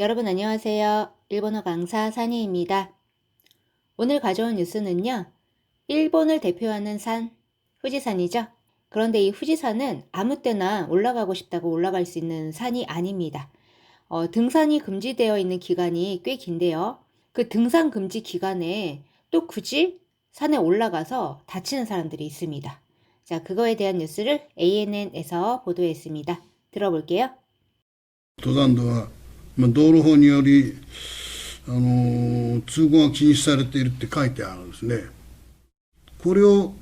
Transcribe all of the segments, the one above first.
여러분 안녕하세요. 일본어 강사 산이입니다. 오늘 가져온 뉴스는요. 일본을 대표하는 산, 후지산이죠. 그런데 이 후지산은 아무 때나 올라가고 싶다고 올라갈 수 있는 산이 아닙니다. 등산이 금지되어 있는 기간이 꽤 긴데요. 그 등산 금지 기간에 또 굳이 산에 올라가서 다치는 사람들이 있습니다. 자, 그거에 대한 뉴스를 ANN에서 보도했습니다. 들어볼게요. 登山道は、道路法により、通行が禁止されているって書いてあるんですね。これを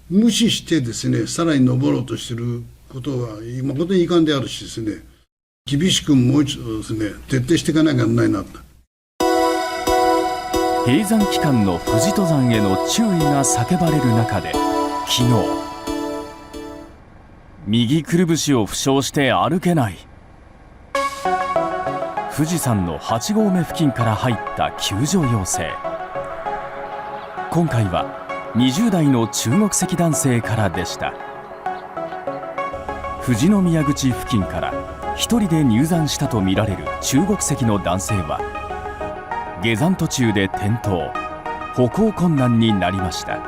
無視してですね、さらに登ろうとしていることは、誠に遺憾であるしですね、厳しくもう一度ですね、徹底していかなきゃならないなと。閉山期間の富士登山への注意が叫ばれる中で、昨日、右くるぶしを負傷して歩けない。富士山の8合目付近から入った救助要請。今回は20代の中国籍男性からでした。富士宮口付近から一人で入山したとみられる中国籍の男性は下山途中で転倒、歩行困難になりました。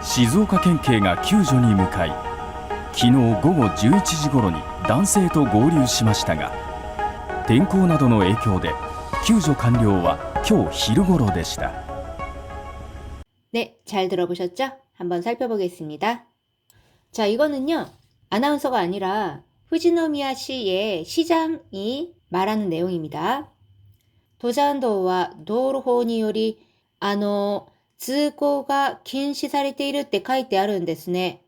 静岡県警が救助に向かい、昨日午後11時ごろに男性と合流しましたが、天候などの影響で救助完了は今日昼頃でした。 네, 잘 들어보셨죠? 한번 살펴보겠습니다. 자, 이거는요. 아나운서가 아니라 후지노미야시의 시장이 말하는 내용입니다. 도산도와 도로호により通行が禁止されているって書いてあるんですね.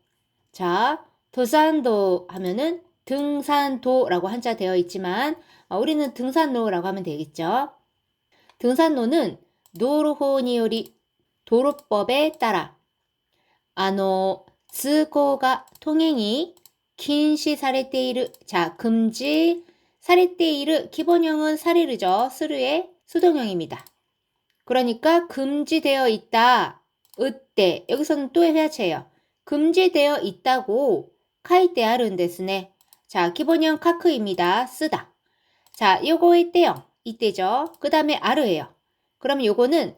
자, 도산도 하면은 등산도라고 한자 되어 있지만 우리는 등산로라고 하면 되겠죠. 등산로는 도로호により도로법에 따라通行が 통행이 禁止されている. 자, 금지 されている 기본형은 사레르죠. 스르의 수동형입니다. 그러니까 금지되어 있다. 으때 여기서는 또의 회화체예요. 금지되어 있다고 書いてあるんですね. 자, 기본형 카크입니다. 쓰다. 자, 요거의 때요. 이때죠. 그 다음에 아르예요. 그럼 요거는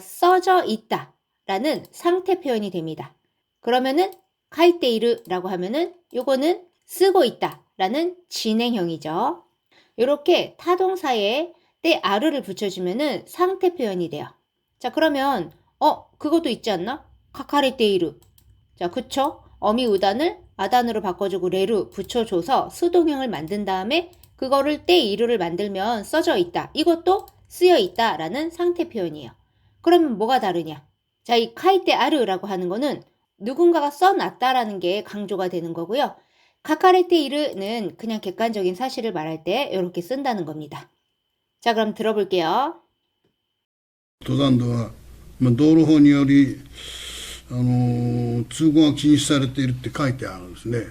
써져 있다 라는 상태 표현이 됩니다. 그러면은 書いている라고 하면은 요거는 쓰고 있다 라는 진행형이죠. 요렇게 타동사에 때 아르를 붙여주면은 상태 표현이 돼요. 자, 그러면 그것도 있지 않나? 카카레테이르. 자, 그쵸? 어미우단을 아단으로 바꿔주고 레루 붙여줘서 수동형을 만든 다음에 그거를 때 이루를 만들면 써져 있다. 이것도 쓰여 있다 라는 상태 표현이에요. 그러면 뭐가 다르냐? 자, 이 카이테 아르라고 하는 거는 누군가가 써놨다라는 게 강조가 되는 거고요. 카카레테이르는 그냥 객관적인 사실을 말할 때 이렇게 쓴다는 겁니다. 자, 그럼 들어볼게요. 登山道は、道路法により、通行が禁止されているって書いてあるんですね。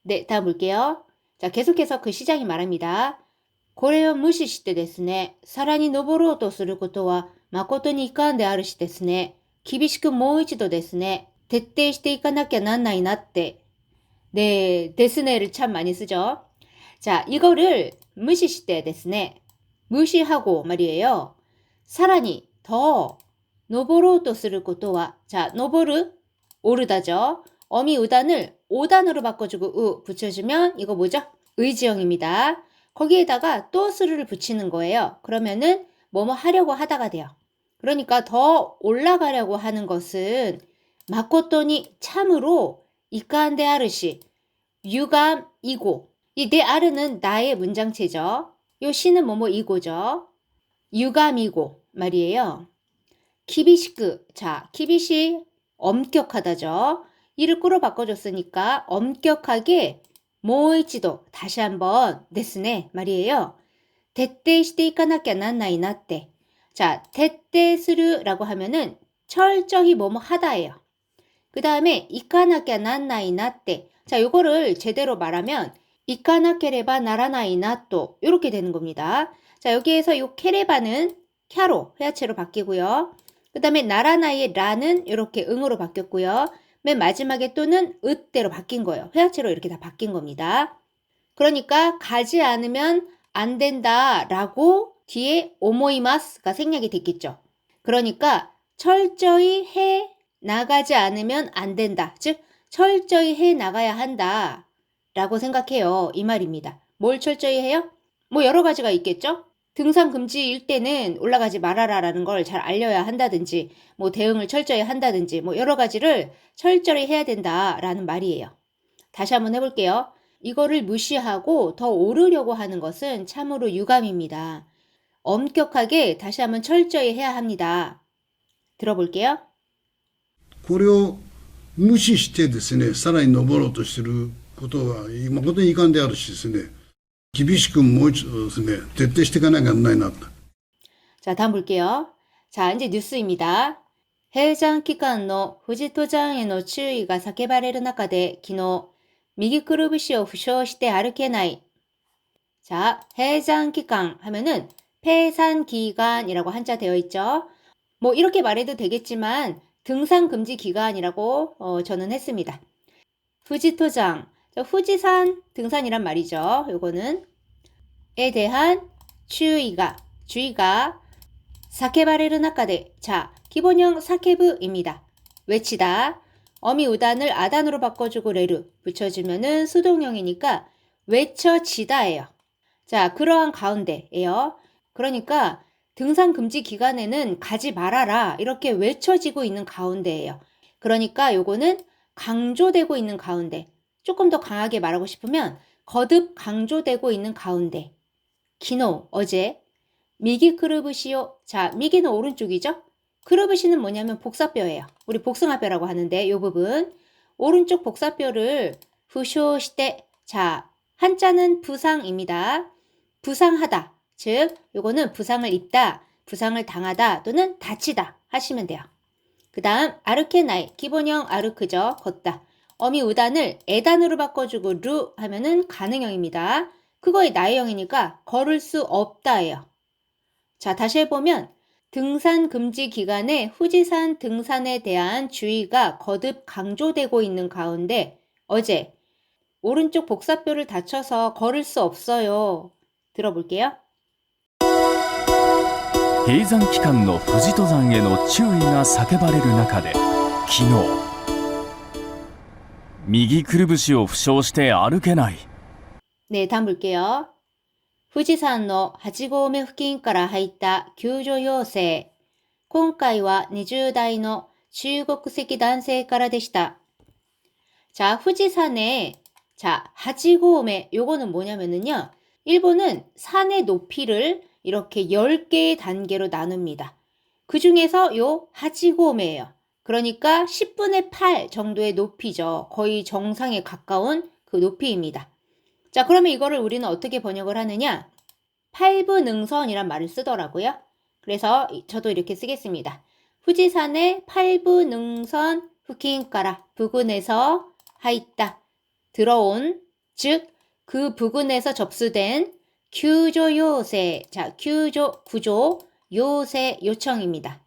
네, 다음 볼게요. 자, 계속해서 그 시장이 말합니다. これを無視してですね、さらに登ろうとすることは誠に遺憾であるしですね、厳しくもう一度ですね、徹底していかなきゃなんないなって. 네, 데스네를 참 많이 쓰죠. 자, 이거를 무시시대 데스네. 무시하고 말이에요. 사라니 더 노보로또する 것도와 자, 노보르 오르다죠. 어미 우단을 오단으로 바꿔주고 우 붙여주면 이거 뭐죠? 의지형입니다. 거기에다가 또 스르를 붙이는 거예요. 그러면은 뭐뭐 하려고 하다가 돼요. 그러니까 더 올라가려고 하는 것은 마코토니 참으로 이칸데 아르시 유감이고 이 데 아르는 나의 문장체죠. 요 시는 뭐뭐 이고죠. 유감이고 말이에요. 키비시크 자 키비시 엄격하다죠. 이를 꾸로 바꿔줬으니까 엄격하게 모이치도 다시 한번 데스네 말이에요.徹底していかなきゃなんないなって. 자, 徹底する라고 하면은 철저히 뭐뭐 하다예요. 그 다음에 이까나kia 난나이 나때. 자, 요거를 제대로 말하면 이까나케레바 나라나이 나또 이렇게 되는 겁니다. 자, 여기에서 요 케레바는 캬로 회화체로 바뀌고요. 그 다음에 나라나이의 라는 이렇게 응으로 바뀌었고요. 맨 마지막에 또는 으대로 바뀐 거예요. 회화체로 이렇게 다 바뀐 겁니다. 그러니까 가지 않으면 안 된다라고 뒤에 오모이마스가 생략이 됐겠죠. 그러니까 철저히 해 나가지 않으면 안 된다. 즉 철저히 해 나가야 한다 라고 생각해요. 이 말입니다. 뭘 철저히 해요? 뭐 여러 가지가 있겠죠? 등산 금지일 때는 올라가지 말아라 라는 걸 잘 알려야 한다든지 뭐 대응을 철저히 한다든지 뭐 여러 가지를 철저히 해야 된다라는 말이에요. 다시 한번 해볼게요. 이거를 무시하고 더 오르려고 하는 것은 참으로 유감입니다. 엄격하게 다시 한번 철저히 해야 합니다. 들어볼게요. これを無視してですね、さらに登ろうとしていることは誠に遺憾であるしですね、厳しくもう一度ですね、徹底していかなきゃならないなと。 자, 다음 볼게요. 자, 이제 뉴스입니다. 해장 기간の 富士登山への注意が叫ばれる中で昨日、右くるぶしを負傷して歩けない. 자, 해장 기간 하면은 폐산 기간이라고 한자 되어 있죠. 뭐 이렇게 말해도 되겠지만 등산 금지 기간이라고 저는 했습니다. 후지토장, 후지산 등산이란 말이죠. 요거는 에 대한 주의가 사케바레르 나카데. 자, 기본형 사케브입니다. 외치다. 어미 우단을 아단으로 바꿔주고 레르 붙여주면은 수동형이니까 외쳐지다예요. 자, 그러한 가운데예요. 그러니까 등산 금지 기간에는 가지 말아라 이렇게 외쳐지고 있는 가운데예요. 그러니까 요거는 강조되고 있는 가운데. 조금 더 강하게 말하고 싶으면 거듭 강조되고 있는 가운데. 기노, 어제. 미기 크르브시오. 자, 미기는 오른쪽이죠? 크르브시는 뭐냐면 복사뼈예요. 우리 복숭아뼈라고 하는데 요 부분. 오른쪽 복사뼈를 후쇼시대. 자, 한자는 부상입니다. 부상하다. 즉, 요거는 부상을 입다, 부상을 당하다 또는 다치다 하시면 돼요. 그 다음 아르케나이, 기본형 아르크죠. 걷다. 어미 우단을 에단으로 바꿔주고 루 하면은 가능형입니다. 그거의 나의형이니까 걸을 수 없다예요. 자, 다시 해보면 등산 금지 기간에 후지산 등산에 대한 주의가 거듭 강조되고 있는 가운데 어제 오른쪽 복사뼈를 다쳐서 걸을 수 없어요. 들어볼게요. 閉山期間の富士登山への注意が叫ばれる中で昨日右くるぶしを負傷して歩けない 네, 다음 볼게요. 후지산の8合目付近から入った救助要請。今回は20代の中国籍男性からでした. 자, 후지산에 자, 8合目요거는 뭐냐면은요. 일본은 산의 높이를 이렇게 10개의 단계로 나눕니다. 그 중에서 요 하지고메예요. 그러니까 10분의 8 정도의 높이죠. 거의 정상에 가까운 그 높이입니다. 자, 그러면 이거를 우리는 어떻게 번역을 하느냐? 8부능선이란 말을 쓰더라고요. 그래서 저도 이렇게 쓰겠습니다. 후지산의 8부능선 후킨가라 부근에서 하있다. 들어온, 즉 그 부근에서 접수된 규조 요새, 자, 규조, 구조, 요새 요청입니다.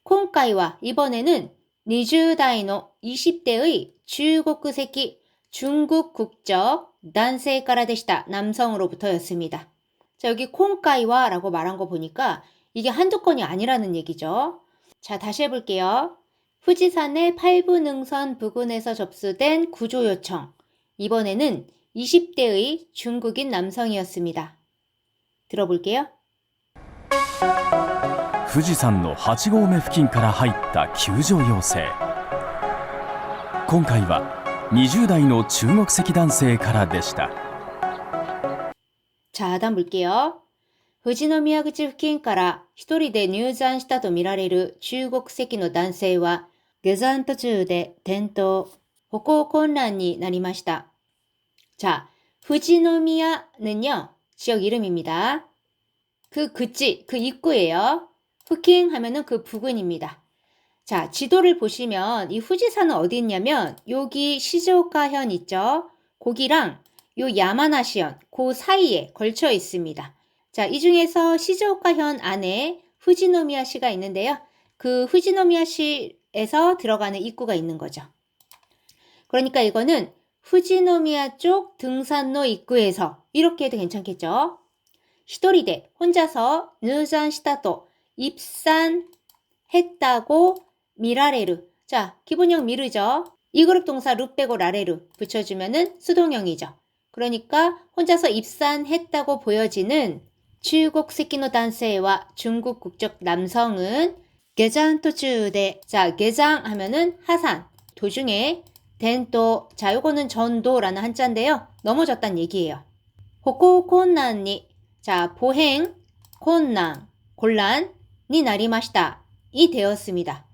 콩카이와 이번에는 20代の 20대의 중국籍, 중국 국적,男性からでした. 남성으로부터였습니다. 자, 여기 콩카이와 라고 말한 거 보니까 이게 한두 건이 아니라는 얘기죠. 자, 다시 해볼게요. 후지산의 8부능선 부근에서 접수된 구조 요청. 이번에는 20대의 중국인 남성이었습니다. 들어볼게요. 富士山の8合目付近から入った救助要請今回は20代の中国籍男性からでした 자, 다음 볼게요.富士宮口付近から一人で入山したとみられる中国籍の男性は下山途中で転倒、歩行困難になりました. 자, 후지노미야는요, 지역 이름입니다. 그 그치, 그 입구예요. 후킹 하면은 그 부근입니다. 자, 지도를 보시면 이 후지산은 어디 있냐면 여기 시즈오카현 있죠? 거기랑 요 야마나시현, 그 사이에 걸쳐 있습니다. 자, 이 중에서 시즈오카현 안에 후지노미야시가 있는데요. 그 후지노미야시에서 들어가는 입구가 있는 거죠. 그러니까 이거는 후지노미야 쪽 등산로 입구에서 이렇게 해도 괜찮겠죠? 히토리데 혼자서 누산시다또 입산했다고 미라레르. 자, 기본형 미르죠. 이 그룹 동사 루 빼고 라레르 붙여주면은 수동형이죠. 그러니까 혼자서 입산했다고 보여지는 중국새끼노 단세와 중국 국적 남성은 게장 도주대. 자, 게장 하면은 하산, 도중에 덴도. 자, 요거는 전도라는 한자인데요. 넘어졌단 얘기예요. 호코 곤란니. 자, 보행 곤란, 곤란이 나리마시다. 이 되었습니다.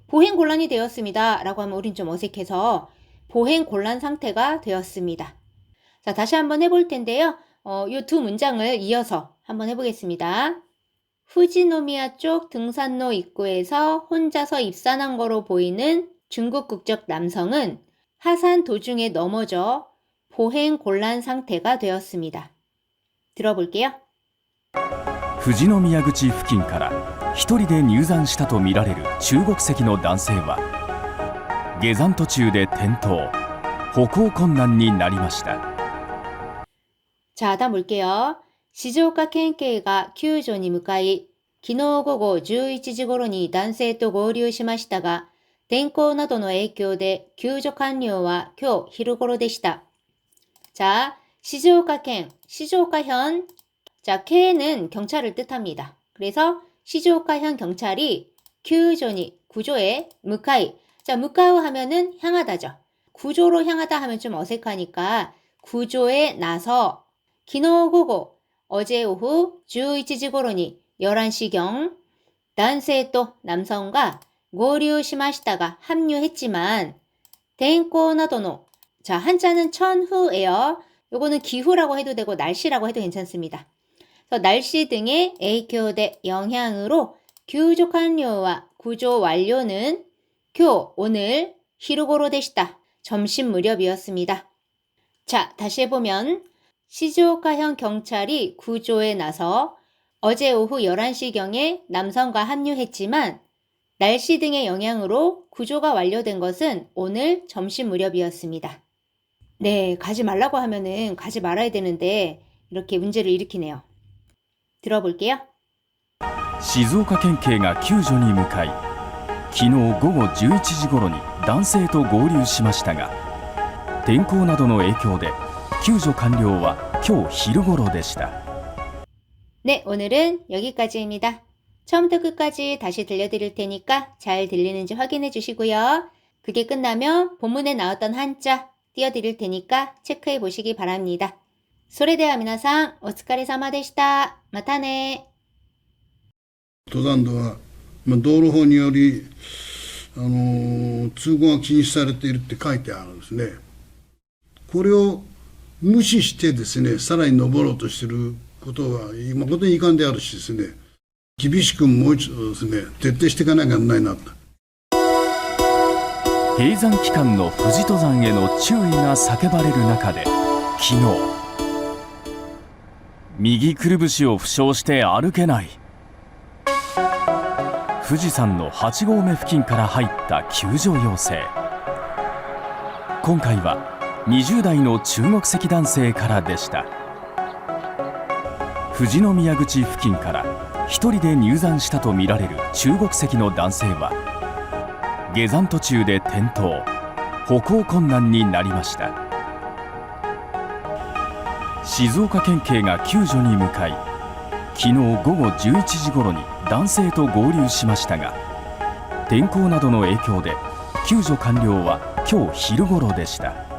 보행 곤란이 되었습니다. 라고 하면 우린 좀 어색해서 보행 곤란 상태가 되었습니다. 자, 다시 한번 해볼 텐데요. 요 두 문장을 이어서 한번 해보겠습니다. 후지노미야 쪽 등산로 입구에서 혼자서 입산한 거로 보이는 중국 국적 남성은 하산 도중에 넘어져 보행 곤란 상태가 되었습니다. 들어볼게요. 富士宮口付近から一人で入山したとみられる中国籍の男性は下山途中で転倒歩行困難になりました。 자, 다음 볼게요. 시즈오카県警が救助に向かい、昨日午後11時頃に男性と合流しましたが、天候などの影響で救助完了は今日昼頃でした。 자, 시즈오카県, 시즈오카현. 자, 켄은 경찰을 뜻합니다. 그래서 시즈오카현 경찰이 규조니, 구조에, 무카이. 자, 무카우 하면은 향하다죠. 구조로 향하다 하면 좀 어색하니까 구조에 나서 기노고고, 어제 오후 11시頃に 11시경男性또 남성과 고류しました가 합류했지만天候 나도노. 자, 한자는 천후예요. 요거는 기후라고 해도 되고 날씨라고 해도 괜찮습니다. 그래서 날씨 등의 에이교대 영향으로 규조 완료와 구조 완료는 교 오늘 히루고로 되시다. 점심 무렵이었습니다. 자, 다시 해보면 시즈오카현 경찰이 구조에 나서 어제 오후 11시경에 남성과 합류했지만 날씨 등의 영향으로 구조가 완료된 것은 오늘 점심 무렵이었습니다. 네, 가지 말라고 하면은 가지 말아야 되는데 이렇게 문제를 일으키네요. 들어볼게요. 静岡県警が救助に向かい昨日午後11時頃に男性と合流しましたが天候などの影響で救助完了は今日昼頃でした。 네, 오늘은 여기까지입니다. 처음부터 끝까지 다시 들려드릴 테니까 잘 들리는지 확인해 주시고요. 그게 끝나면 본문에 나왔던 한자 띄워드릴 테니까 체크해 보시기 바랍니다. それでは皆さんお疲れ様でした。またね。登山道は、道路法により、通行が禁止されているって書いてあるんですね。これを無視してですね、さらに登ろうとしていることは、誠に遺憾であるしですね、厳しくもう一度ですね、徹底していかなきゃならないなと。閉山期間の富士登山への注意が叫ばれる中で昨日右くるぶしを負傷して歩けない富士山の8合目付近から入った救助要請。今回は20代の中国籍男性からでした。富士宮口付近から一人で入山したとみられる中国籍の男性は下山途中で転倒歩行困難になりました。静岡県警が救助に向かい昨日午後11時頃に男性と合流しましたが天候などの影響で救助完了は今日昼頃でした。